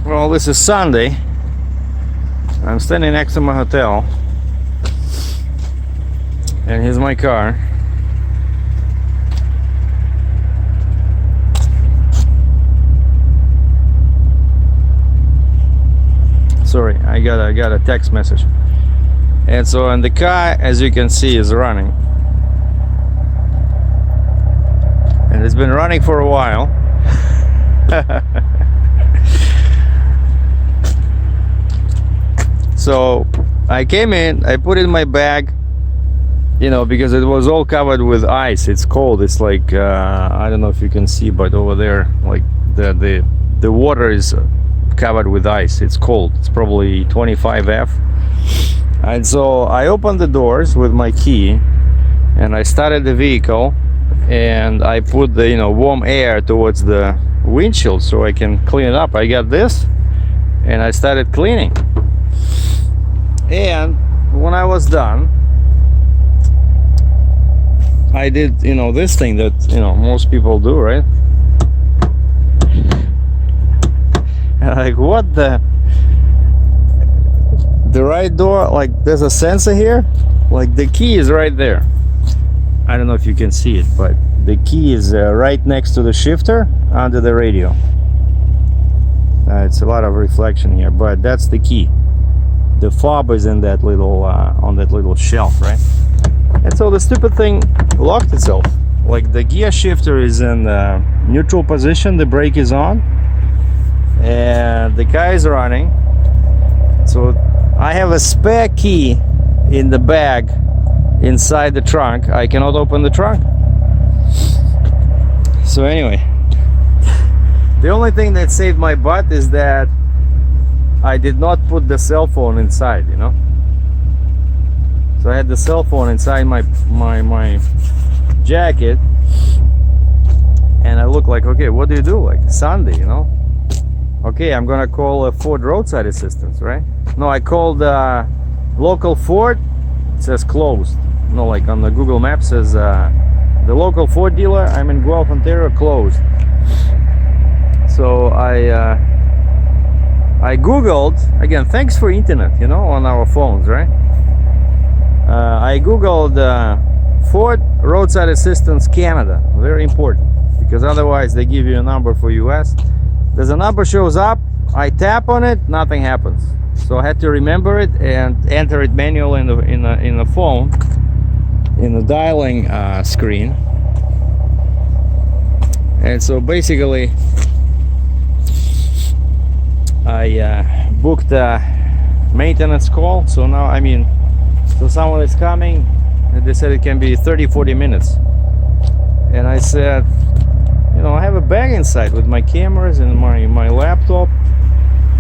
Well, this is Sunday. I'm standing next to my hotel, and here's my car. Sorry, I got a text message. And so, and the car, as you can see, is running, and it's been running for a while. So I came in, I put it in my bag, you know, because it was all covered with ice. It's cold. It's like I don't know if you can see, but over there, like the water is covered with ice. It's cold. It's probably 25 F. And so I opened the doors with my key, and I started the vehicle, and I put the, you know, warm air towards the windshield so I can clean it up. I got this, and I started cleaning. And when I was done, I did, you know, this thing that, you know, most people do, right? And like, what the right door, like, there's a sensor here, like the key is right there. I don't know if you can see it, but the key is right next to the shifter under the radio. It's a lot of reflection here, but that's the key. The fob is in that little on that little shelf, right? And so the stupid thing locked itself. Like the gear shifter is in neutral position, the brake is on, and the car is running. So I have a spare key in the bag inside the trunk. I cannot open the trunk. So anyway, the only thing that saved my butt is that I did not put the cell phone inside, you know. So I had the cell phone inside my jacket, and I look like, okay, what do you do? Like Sunday, you know? Okay, I'm gonna call a Ford roadside assistance, right? No, I called local Ford. It says closed. No, like on the Google Maps says the local Ford dealer, I'm in Guelph, Ontario, closed. So I googled, again, thanks for internet, you know, on our phones, right? I googled Ford roadside assistance Canada. Very important, because otherwise they give you a number for US. There's a number shows up, I tap on it, nothing happens. So I had to remember it and enter it manually in the phone, in the dialing screen. And so basically I booked a maintenance call. So now, I mean, so someone is coming, and they said it can be 30-40 minutes. And I said, you know, I have a bag inside with my cameras and my laptop.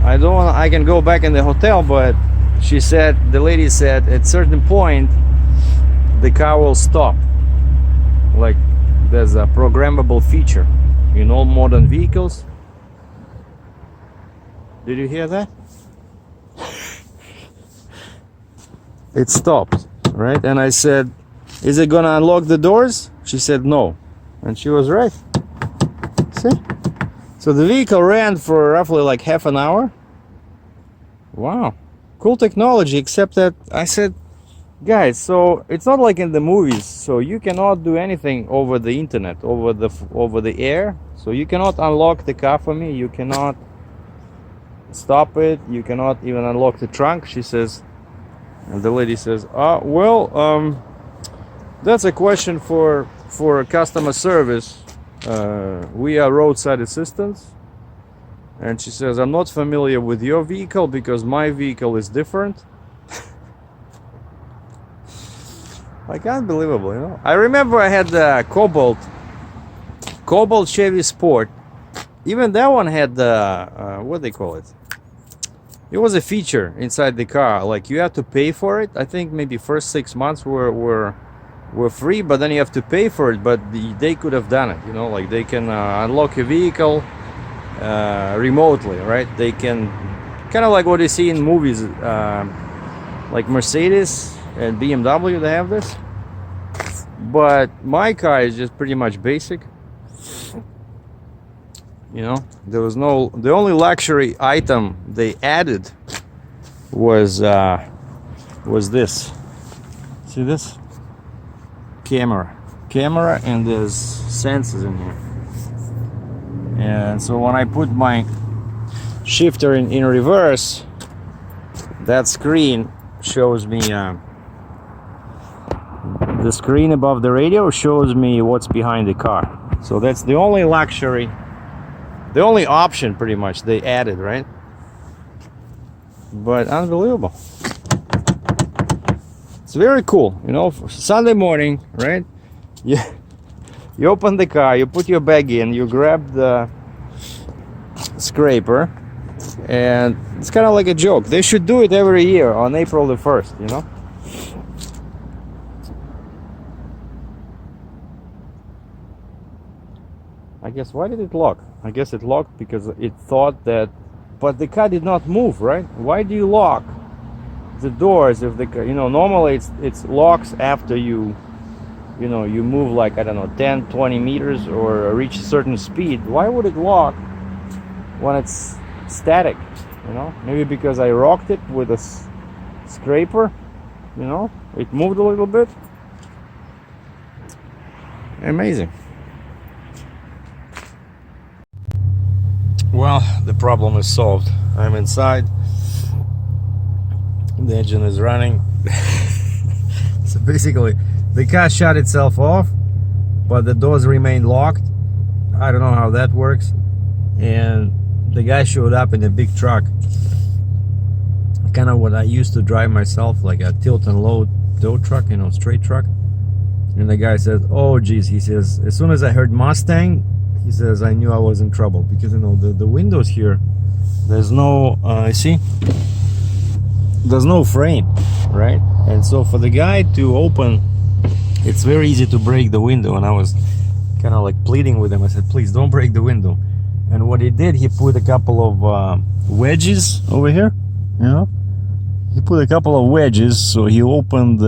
I can go back in the hotel, but she said, the lady said, at certain point the car will stop. Like there's a programmable feature in all modern vehicles. Did you hear that? It stopped, right? And I said, is it gonna unlock the doors? She said no, and she was right. See? So the vehicle ran for roughly like half an hour. Wow, cool technology, except that I said, guys, so it's not like in the movies, so you cannot do anything over the internet, over the air. So you cannot unlock the car for me, you cannot stop it, you cannot even unlock the trunk. She says, and the lady says, well, that's a question for customer service. We are roadside assistants. And she says, I'm not familiar with your vehicle because my vehicle is different. Like, unbelievable, you know. I remember I had the Cobalt Chevy Sport. Even that one had the what they call it. It was a feature inside the car. Like you have to pay for it. I think maybe first 6 months were free, but then you have to pay for it. But they could have done it, you know. Like they can unlock a vehicle remotely, right? They can, kind of like what you see in movies, like Mercedes and BMW, they have this. But my car is just pretty much basic. You know, there was no, the only luxury item they added was this. See this? Camera, and there's sensors in here. And so when I put my shifter in reverse, that screen shows me, the screen above the radio shows me what's behind the car. So that's the only luxury, the only option pretty much they added, right? But unbelievable. It's very cool, you know, for Sunday morning, right? You open the car, you put your bag in, you grab the scraper, and it's kind of like a joke. They should do it every year on April the 1st, you know? I guess, why did it lock? I guess it locked because it thought that, but the car did not move, right? Why do you lock the doors if the car, you know, normally it's locks after you know, you move like, I don't know, 10, 20 meters or reach a certain speed. Why would it lock when it's static, you know? Maybe because I rocked it with a scraper, you know, it moved a little bit. Amazing. Well, the problem is solved. I'm inside. The engine is running. So basically, the car shut itself off, but the doors remain locked. I don't know how that works. And the guy showed up in a big truck, kind of what I used to drive myself, like a tilt and load tow truck, you know, straight truck. And the guy says, oh geez, he says, as soon as I heard Mustang, he says, I knew I was in trouble, because, you know, the windows here, there's no, see, there's no frame, right? And so for the guy to open, it's very easy to break the window. And I was kind of like pleading with him. I said, please don't break the window. And what he did, he put a couple of wedges over here, you know, he put a couple of wedges, so he opened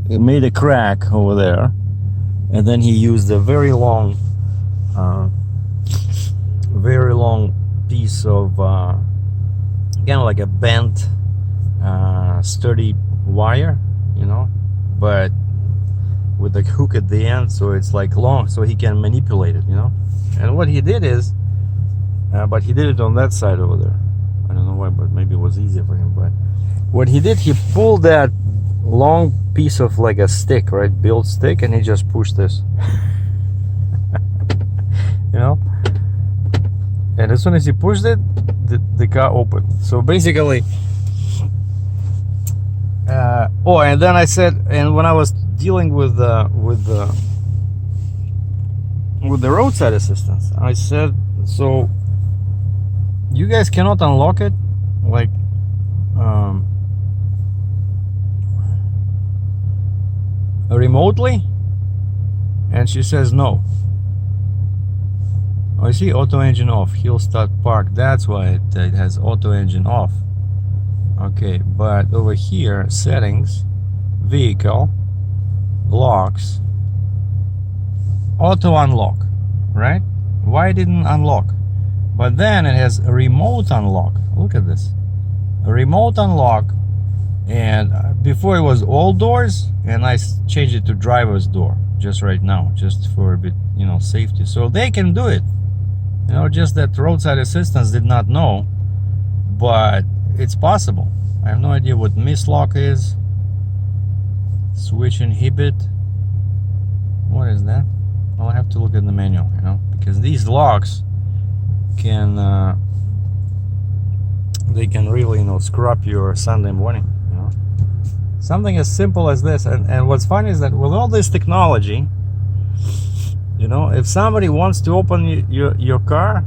it made a crack over there, and then he used a very long piece of kind of like a bent sturdy wire, you know, but with the hook at the end, so it's like long, so he can manipulate it, you know. And what he did is, but he did it on that side over there. I don't know why, but maybe it was easier for him. But what he did, he pulled that long piece of like a stick, right, built stick, and he just pushed this. You know, and as soon as he pushed it, the car opened. So basically, oh, and then I said, and when I was dealing with the roadside assistance, I said, so you guys cannot unlock it, like, remotely? And she says no. I see auto engine off, hill start park. That's why it has auto engine off. Okay, but over here, settings, vehicle, locks, auto unlock, right? Why didn't unlock? But then it has a remote unlock. Look at this, a remote unlock. And before it was all doors, and I changed it to driver's door just right now, just for a bit, you know, safety. So they can do it, you know, just that roadside assistance did not know, but it's possible. I have no idea what mislock is. Switch inhibit. What is that? Well, I have to look at the manual, you know, because these locks can they can really, you know, screw up your Sunday morning, you know. Something as simple as this. And what's funny is that with all this technology, you know, if somebody wants to open your car,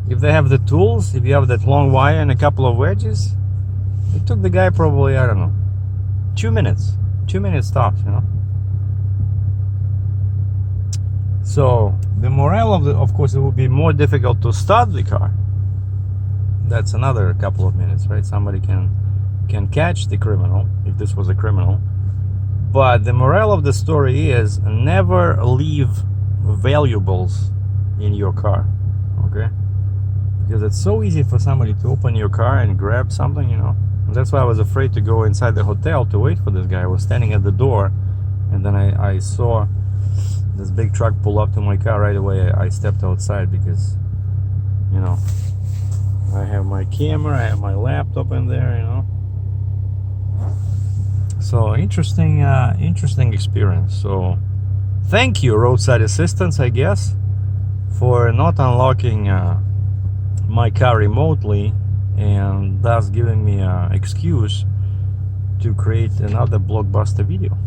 if they have the tools, if you have that long wire and a couple of wedges, it took the guy probably, I don't know, 2 minutes. 2 minutes tops, you know. So the morale of course, it would be more difficult to start the car. That's another couple of minutes, right? Somebody can catch the criminal, if this was a criminal. But the morale of the story is, never leave valuables in your car. okay? Because it's so easy for somebody to open your car and grab something, you know. And that's why I was afraid to go inside the hotel to wait for this guy. I was standing at the door, and then I saw this big truck pull up to my car. Right away I stepped outside because, you know, I have my camera, I have my laptop in there, you know. So interesting experience. So thank you, roadside assistance, I guess, for not unlocking my car remotely, and thus giving me an excuse to create another blockbuster video.